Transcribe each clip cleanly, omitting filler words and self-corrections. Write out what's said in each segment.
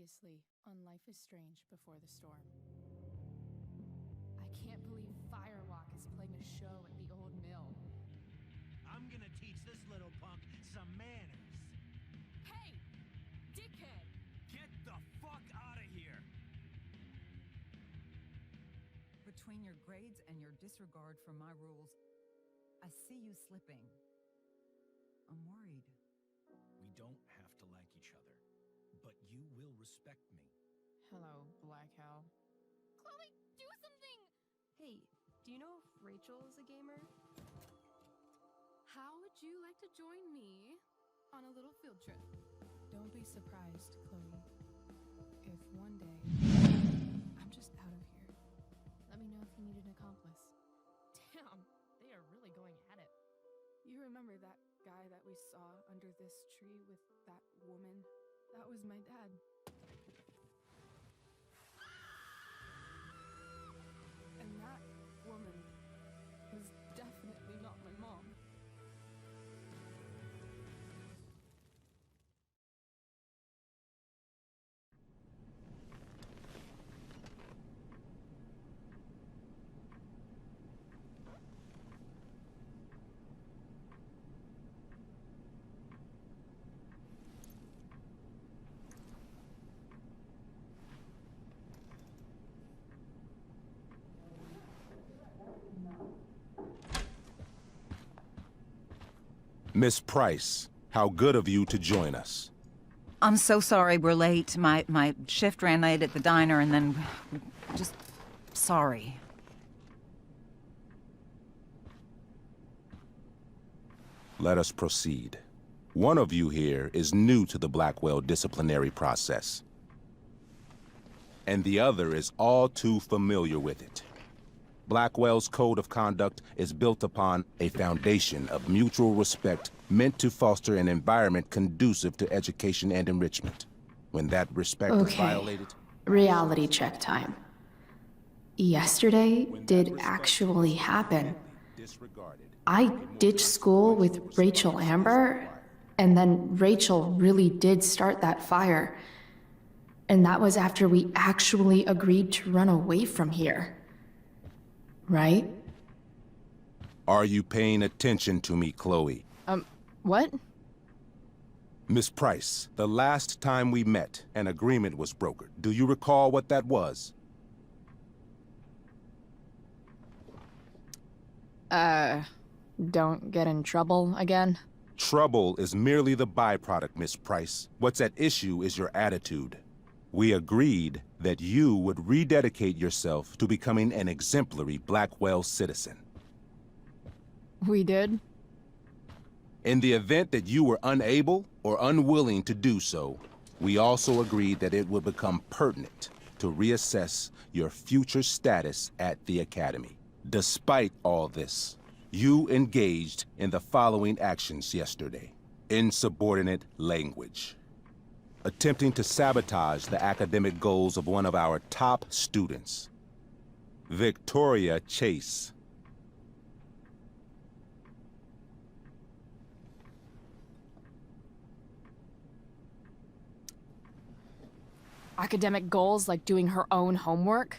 Previously on Life is Strange Before the Storm. I can't believe Firewalk is playing a show at the old mill. I'm gonna teach this little punk some manners. Hey! Dickhead! Get the fuck out of here! Between your grades and your disregard for my rules, I see you slipping. I'm worried. We don't have to like each other, but you will respect me. Hello, Black Owl. Chloe, do something! Hey, do you know if Rachel is a gamer? How would you like to join me on a little field trip? Don't be surprised, Chloe, if one day I'm just out of here. Let me know if you need an accomplice. Damn, they are really going at it. You remember that guy that we saw under this tree with that woman? That was my dad. And that woman was definitely not my mom. Miss Price, how good of you to join us. I'm so sorry we're late. My shift ran late at the diner and then... just... sorry. Let us proceed. One of you here is new to the Blackwell disciplinary process, and the other is all too familiar with it. Blackwell's code of conduct is built upon a foundation of mutual respect meant to foster an environment conducive to education and enrichment. When that respect is violated... Reality check time. Yesterday did actually happen. I ditched school with Rachel Amber, and then Rachel really did start that fire. And that was after we actually agreed to run away from here. Right? Are you paying attention to me, Chloe? What? Miss Price, the last time we met, an agreement was brokered. Do you recall what that was? Don't get in trouble again? Trouble is merely the byproduct, Miss Price. What's at issue is your attitude. We agreed that you would rededicate yourself to becoming an exemplary Blackwell citizen. We did? In the event that you were unable or unwilling to do so, we also agreed that it would become pertinent to reassess your future status at the Academy. Despite all this, you engaged in the following actions yesterday. Insubordinate language. Attempting to sabotage the academic goals of one of our top students, Victoria Chase. Academic goals like doing her own homework?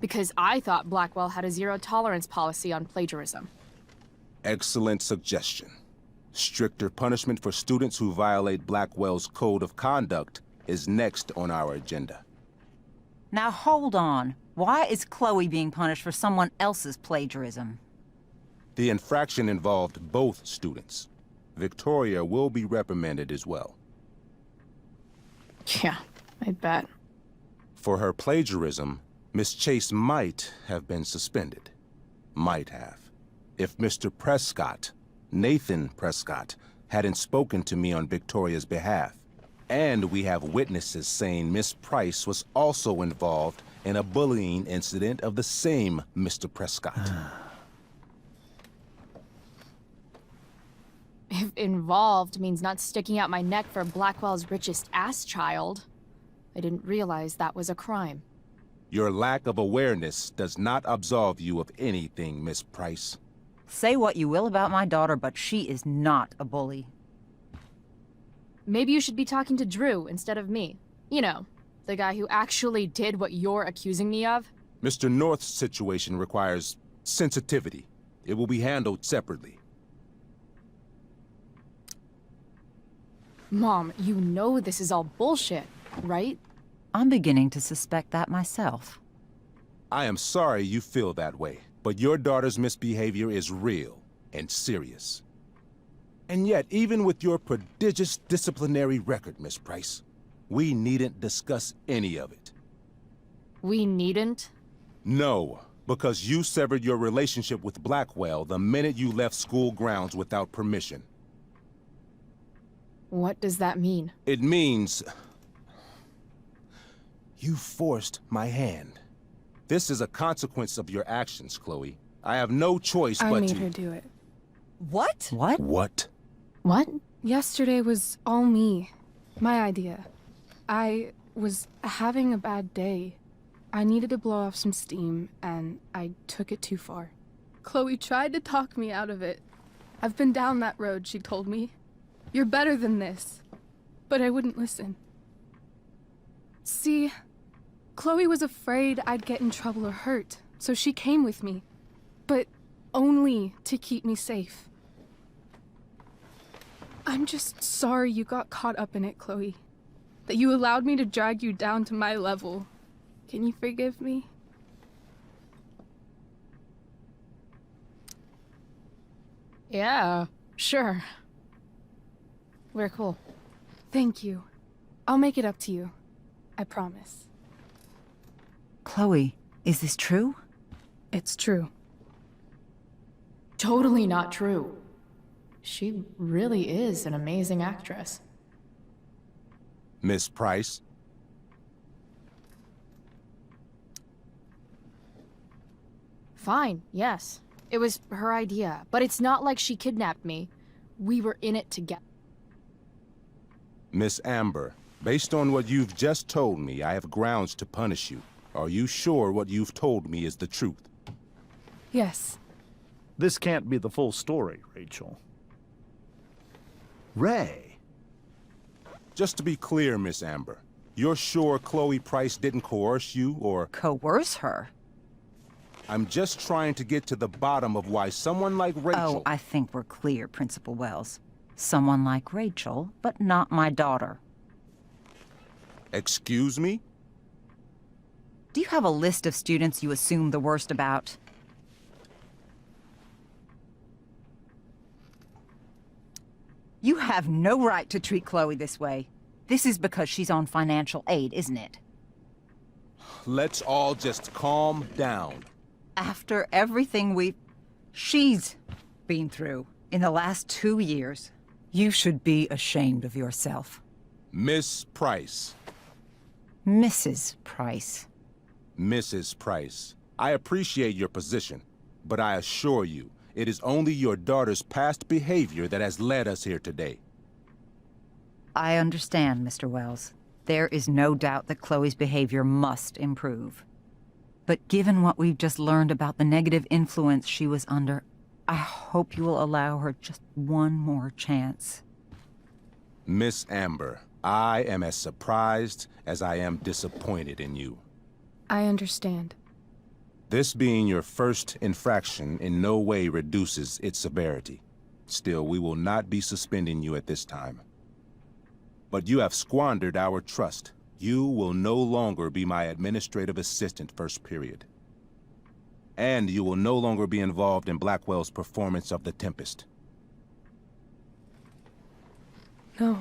Because I thought Blackwell had a zero-tolerance policy on plagiarism. Excellent suggestion. Stricter punishment for students who violate Blackwell's code of conduct is next on our agenda. Now hold on. Why is Chloe being punished for someone else's plagiarism? The infraction involved both students. Victoria will be reprimanded as well. Yeah, I bet. For her plagiarism, Miss Chase might have been suspended. Might have. If Mr. Prescott, Nathan Prescott, hadn't spoken to me on Victoria's behalf. And we have witnesses saying Miss Price was also involved in a bullying incident of the same Mr. Prescott. If involved means not sticking out my neck for Blackwell's richest ass child, I didn't realize that was a crime. Your lack of awareness does not absolve you of anything, Miss Price. Say what you will about my daughter, but she is not a bully. Maybe you should be talking to Drew instead of me. You know, The guy who actually did what you're accusing me of? Mr. North's situation requires sensitivity. It will be handled separately. Mom, you know this is all bullshit, right? I'm beginning to suspect that myself. I am sorry you feel that way, but your daughter's misbehavior is real and serious. And yet, even with your prodigious disciplinary record, Miss Price, we needn't discuss any of it. We needn't? No, because you severed your relationship with Blackwell the minute you left school grounds without permission. What does that mean? It means... you forced my hand. This is a consequence of your actions, Chloe. I have no choice but to... I made her do it. What? What? What? What? Yesterday was all me. My idea. I was having a bad day. I needed to blow off some steam, and I took it too far. Chloe tried to talk me out of it. I've been down that road, she told me. You're better than this. But I wouldn't listen. See, Chloe was afraid I'd get in trouble or hurt, so she came with me. But only to keep me safe. I'm just sorry you got caught up in it, Chloe. That you allowed me to drag you down to my level. Can you forgive me? Yeah, sure. We're cool. Thank you. I'll make it up to you. I promise. Chloe, is this true? It's true. Totally not true. She really is an amazing actress. Miss Price? Fine, yes. It was her idea, but it's not like she kidnapped me. We were in it together. Miss Amber, based on what you've just told me, I have grounds to punish you. Are you sure what you've told me is the truth? Yes. This can't be the full story, Rachel. Ray. Just to be clear, Miss Amber, you're sure Chloe Price didn't coerce you, or... Coerce her? I'm just trying to get to the bottom of why someone like Rachel... Oh, I think we're clear, Principal Wells. Someone like Rachel, but not my daughter. Excuse me? Do you have a list of students you assume the worst about? You have no right to treat Chloe this way. This is because she's on financial aid, isn't it? Let's all just calm down. After everything she's been through in the last 2 years, you should be ashamed of yourself. Miss Price. Mrs. Price. Mrs. Price, I appreciate your position, but I assure you, it is only your daughter's past behavior that has led us here today. I understand, Mr. Wells. There is no doubt that Chloe's behavior must improve. But given what we've just learned about the negative influence she was under, I hope you will allow her just one more chance. Miss Amber, I am as surprised as I am disappointed in you. I understand. This being your first infraction in no way reduces its severity. Still, we will not be suspending you at this time. But you have squandered our trust. You will no longer be my administrative assistant first period. And you will no longer be involved in Blackwell's performance of The Tempest. No.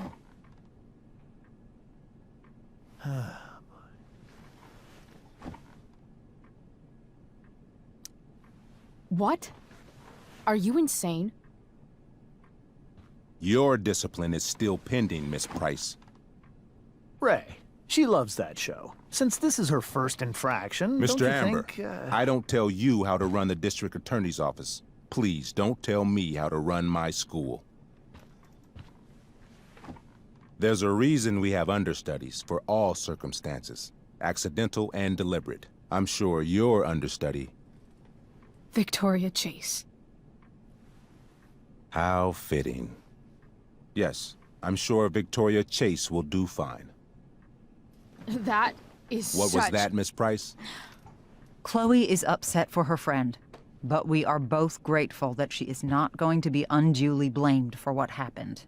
What? Are you insane? Your discipline is still pending, Miss Price. Ray. She loves that show. Since this is her first infraction, Mr. don't you Amber, think, I don't tell you how to run the district attorney's office. Please don't tell me how to run my school. There's a reason we have understudies for all circumstances, accidental and deliberate. I'm sure your understudy... Victoria Chase. How fitting. Yes, I'm sure Victoria Chase will do fine. That is What was that, Miss Price? Chloe is upset for her friend, but we are both grateful that she is not going to be unduly blamed for what happened.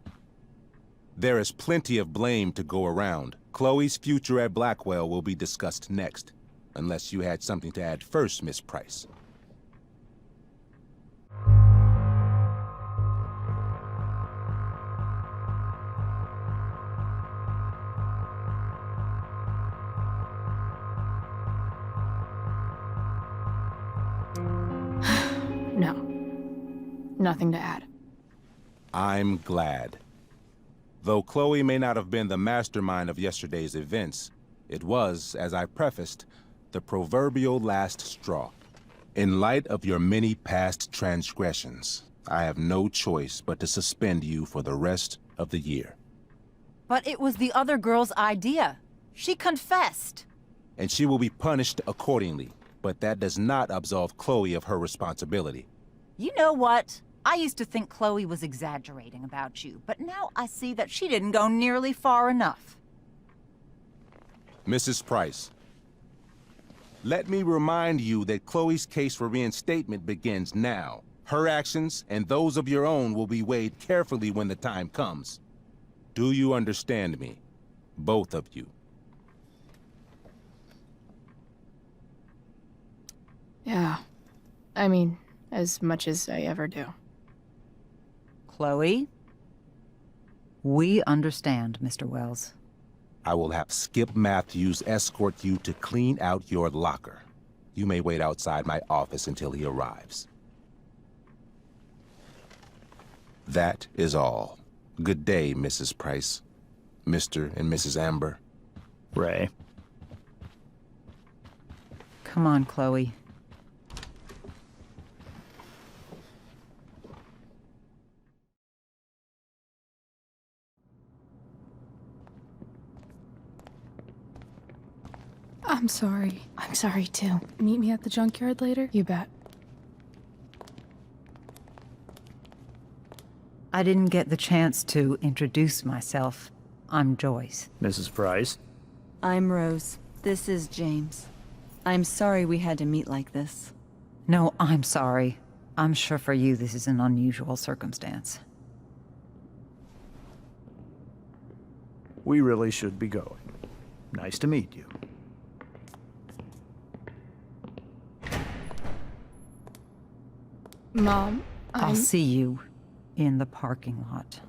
There is plenty of blame to go around. Chloe's future at Blackwell will be discussed next. Unless you had something to add first, Miss Price. No. Nothing to add. I'm glad. Though Chloe may not have been the mastermind of yesterday's events, it was, as I prefaced, the proverbial last straw. In light of your many past transgressions, I have no choice but to suspend you for the rest of the year. But it was the other girl's idea. She confessed. And she will be punished accordingly, but that does not absolve Chloe of her responsibility. You know what? I used to think Chloe was exaggerating about you, but now I see that she didn't go nearly far enough. Mrs. Price, let me remind you that Chloe's case for reinstatement begins now. Her actions and those of your own will be weighed carefully when the time comes. Do you understand me? Both of you. Yeah. I mean, as much as I ever do. Chloe? We understand, Mr. Wells. I will have Skip Matthews escort you to clean out your locker. You may wait outside my office until he arrives. That is all. Good day, Mrs. Price. Mr. and Mrs. Amber. Ray. Come on, Chloe. I'm sorry. I'm sorry too. Meet me at the junkyard later? You bet. I didn't get the chance to introduce myself. I'm Joyce. Mrs. Price. I'm Rose. This is James. I'm sorry we had to meet like this. No, I'm sorry. I'm sure for you this is an unusual circumstance. We really should be going. Nice to meet you. Mom, I'll see you in the parking lot.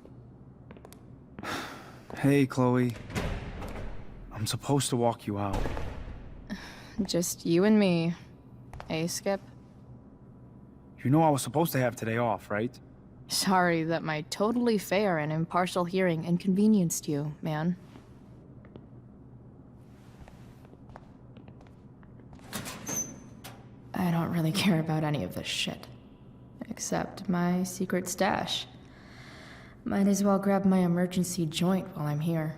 Hey, Chloe. I'm supposed to walk you out. just you and me. Hey, Skip. You know I was supposed to have today off, right? Sorry that my totally fair and impartial hearing inconvenienced you, man. I don't really care about any of this shit. Except my secret stash. Might as well grab my emergency joint while I'm here.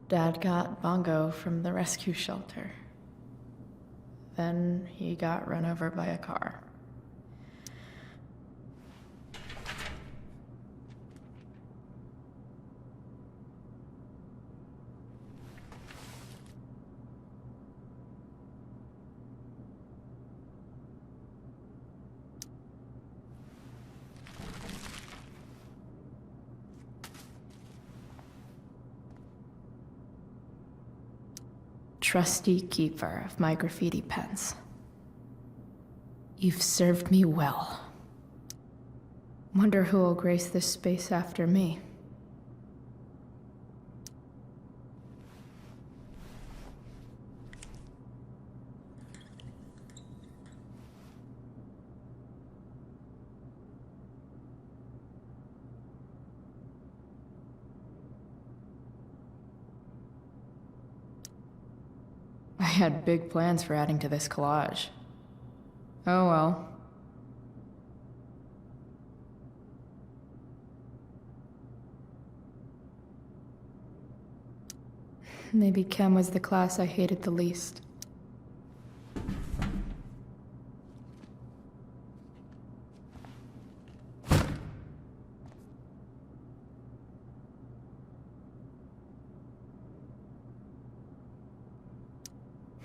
Dad got Bongo from the rescue shelter. Then he got run over by a car. Trusty keeper of my graffiti pens. You've served me well. Wonder who will grace this space after me. I had big plans for adding to this collage. Oh well. Maybe Chem was the class I hated the least.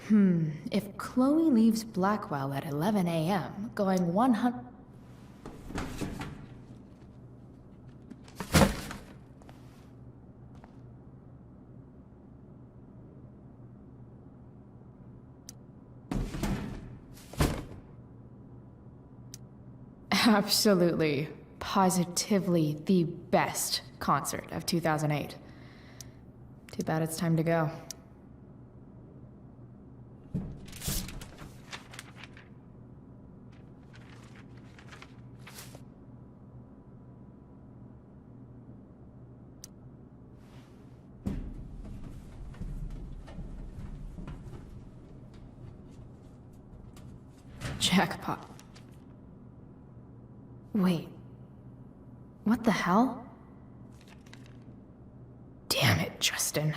If Chloe leaves Blackwell at 11 a.m., going 100... Absolutely, positively the best concert of 2008. Too bad it's time to go. Jackpot. Wait. What the hell? Damn it, Justin.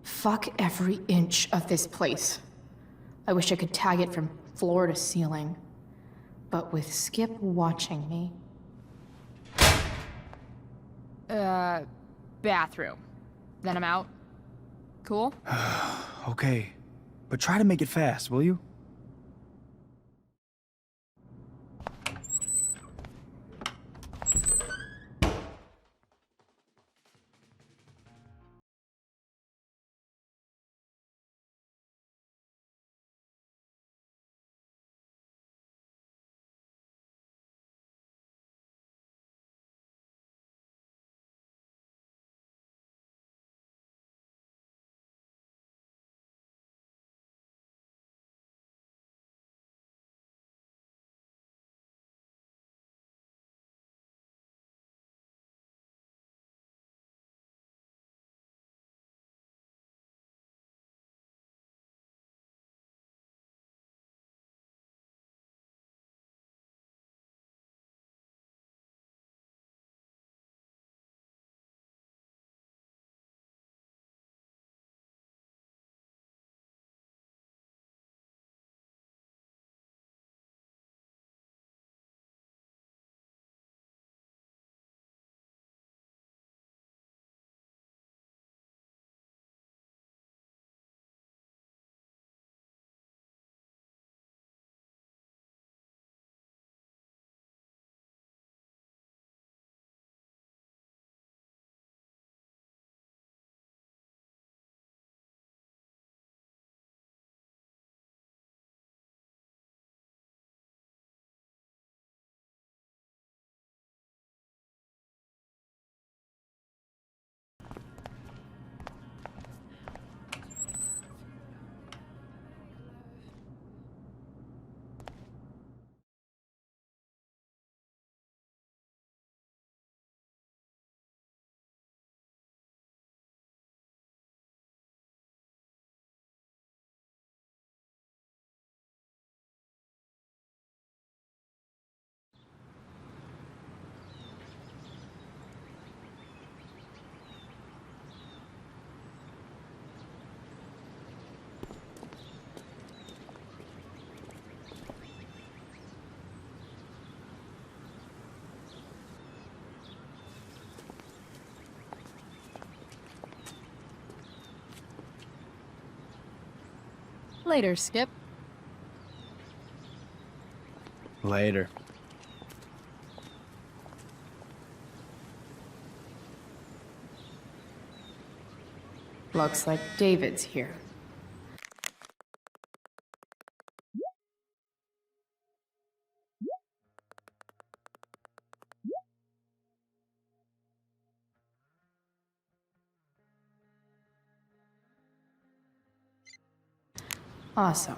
Fuck every inch of this place. I wish I could tag it from floor to ceiling. But with Skip watching me... Bathroom. Then I'm out. Cool? Okay. But try to make it fast, will you? Later, Skip. Later. Looks like David's here. Awesome.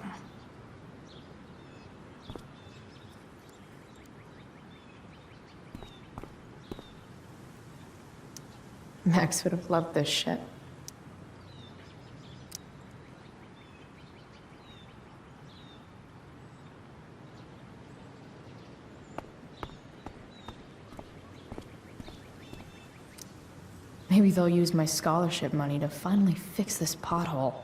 Max would have loved this shit. Maybe they'll use my scholarship money to finally fix this pothole.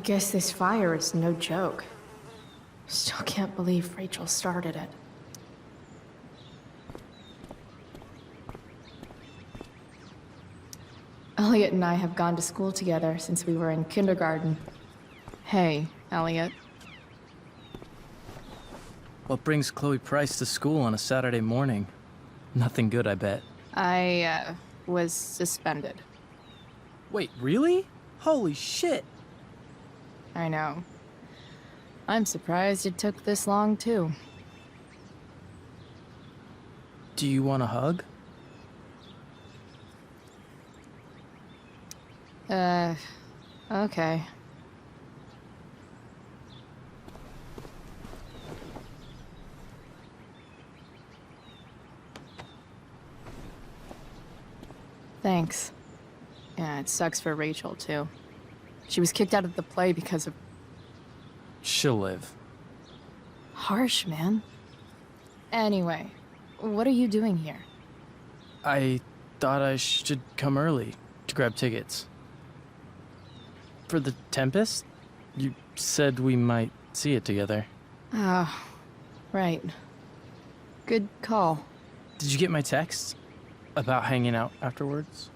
guess this fire is no joke. Still can't believe Rachel started it. Elliot and I have gone to school together since we were in kindergarten. Hey, Elliot. What brings Chloe Price to school on a Saturday morning? Nothing good, I bet. I, was suspended. Wait, really? Holy shit! I know. I'm surprised it took this long, too. Do you want a hug? Okay. Thanks. Yeah, it sucks for Rachel, too. She was kicked out of the play because of... She'll live. Harsh, man. Anyway, what are you doing here? I thought I should come early to grab tickets. For the Tempest? You said we might see it together. Oh, right. Good call. Did you get my text? About hanging out afterwards?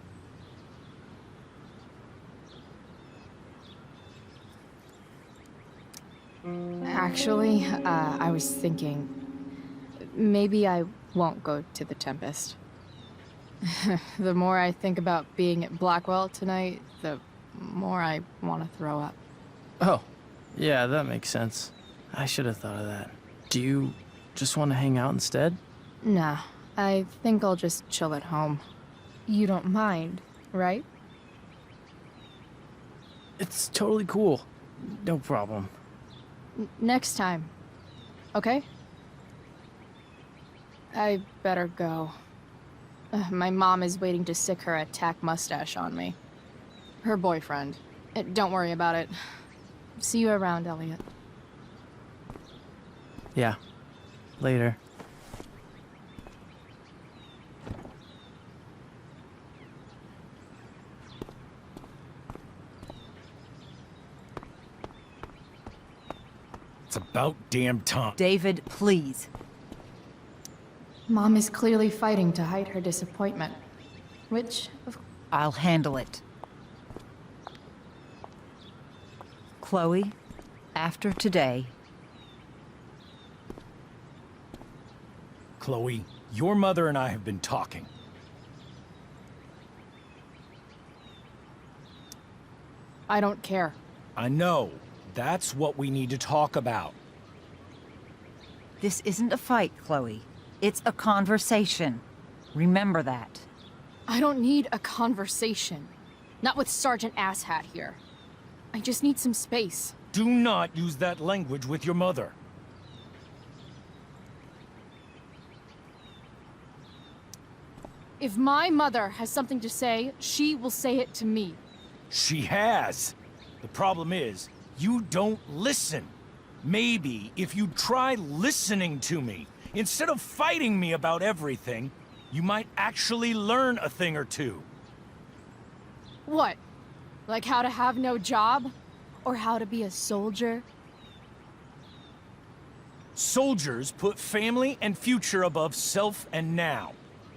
Actually, I was thinking... maybe I won't go to the Tempest. The more I think about being at Blackwell tonight, the more I want to throw up. Oh, yeah, that makes sense. I should have thought of that. Do you just want to hang out instead? Nah, I think I'll just chill at home. You don't mind, right? It's totally cool. No problem. Next time. Okay? I better go. My mom is waiting to sick her attack mustache on me. Her boyfriend. Don't worry about it. See you around, Elliot. Yeah. Later. It's about damn time. David, please. Mom is clearly fighting to hide her disappointment. Which, of I'll handle it. Chloe, after today... Chloe, your mother and I have been talking. I don't care. I know. That's what we need to talk about. This isn't a fight, Chloe. It's a conversation. Remember that. I don't need a conversation. Not with Sergeant Asshat here. I just need some space. Do not use that language with your mother. If my mother has something to say, she will say it to me. She has. The problem is, you don't listen. Maybe if you try listening to me, instead of fighting me about everything, you might actually learn a thing or two. What? Like how to have no job? Or how to be a soldier? Soldiers put family and future above self and now.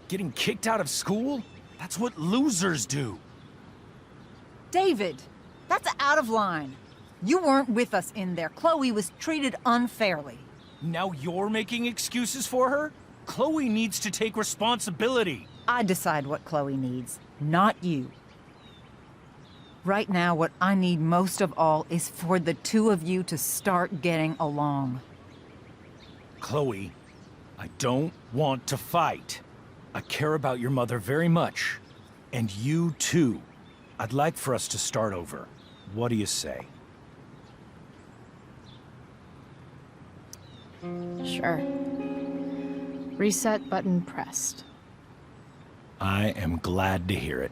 Getting kicked out of school? That's what losers do. David, that's out of line. You weren't with us in there. Chloe was treated unfairly. Now you're making excuses for her? Chloe needs to take responsibility. I decide what Chloe needs, not you. Right now, what I need most of all is for the two of you to start getting along. Chloe, I don't want to fight. I care about your mother very much. And you too. I'd like for us to start over. What do you say? Sure. Reset button pressed. I am glad to hear it.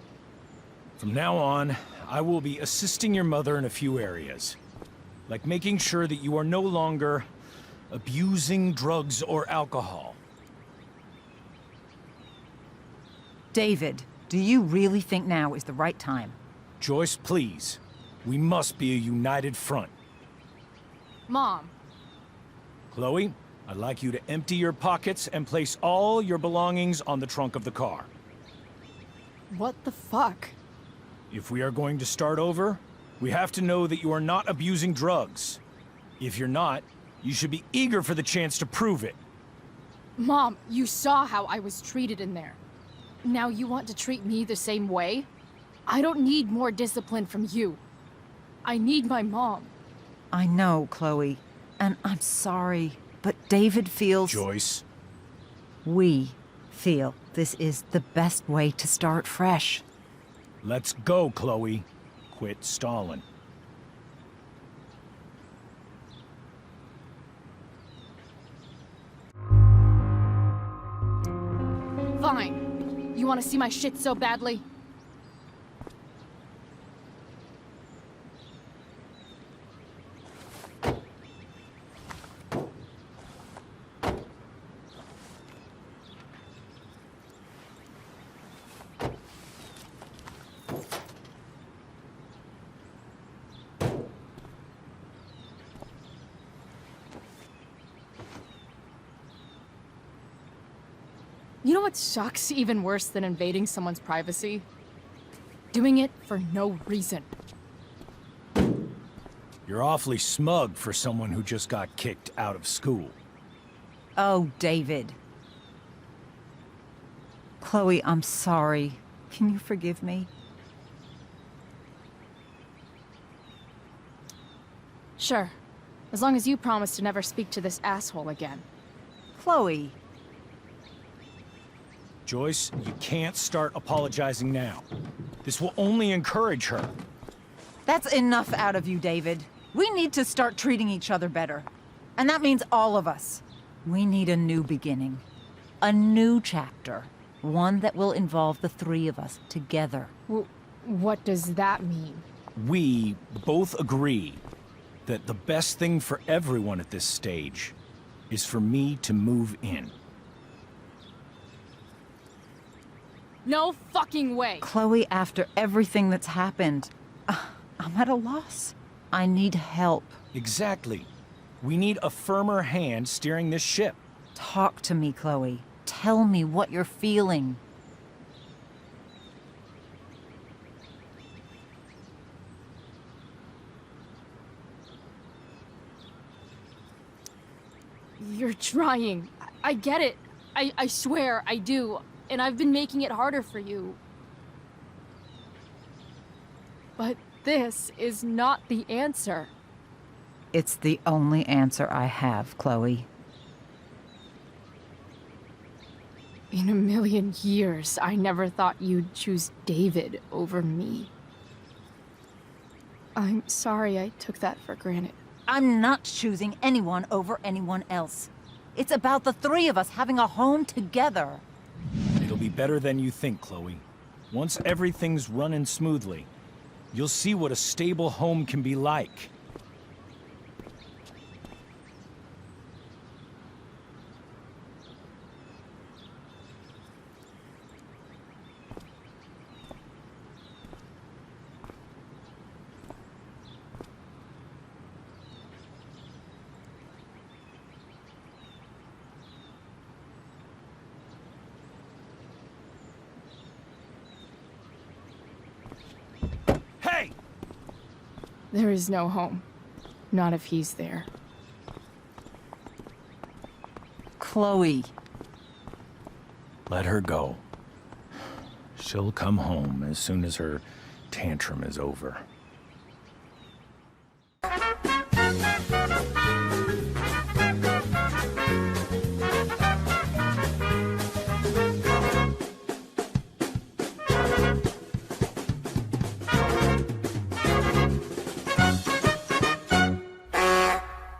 From now on, I will be assisting your mother in a few areas. Like making sure that you are no longer abusing drugs or alcohol. David, do you really think now is the right time? Joyce, please. We must be a united front. Mom, Chloe, I'd like you to empty your pockets and place all your belongings on the trunk of the car. what the fuck? If we are going to start over, we have to know that you are not abusing drugs. If you're not, you should be eager for the chance to prove it. Mom, you saw how I was treated in there. Now you want to treat me the same way? I don't need more discipline from you. I need my mom. I know, Chloe, and I'm sorry, but David feels... Joyce. We feel this is the best way to start fresh. Let's go, Chloe. Quit stalling. Fine. You want to see my shit so badly? You know what sucks even worse than invading someone's privacy? Doing it for no reason. You're awfully smug for someone who just got kicked out of school. Oh, David. Chloe, I'm sorry. Can you forgive me? Sure. As long as you promise to never speak to this asshole again. Chloe. Joyce, you can't start apologizing now. This will only encourage her. That's enough out of you, David. We need to start treating each other better. And that means all of us. We need a new beginning. A new chapter. One that will involve the three of us together. What does that mean? We both agree that the best thing for everyone at this stage is for me to move in. No fucking way! Chloe, after everything that's happened, I'm at a loss. I need help. Exactly. We need a firmer hand steering this ship. Talk to me, Chloe. Tell me what you're feeling. You're trying. I get it. I swear, I do. And I've been making it harder for you. But this is not the answer. It's the only answer I have, Chloe. In a million years, I never thought you'd choose David over me. I'm sorry I took that for granted. I'm not choosing anyone over anyone else. It's about the three of us having a home together. It'll be better than you think, Chloe. Once everything's running smoothly, you'll see what a stable home can be like. Hey! There is no home. Not if he's there. Chloe. Let her go. She'll come home as soon as her tantrum is over.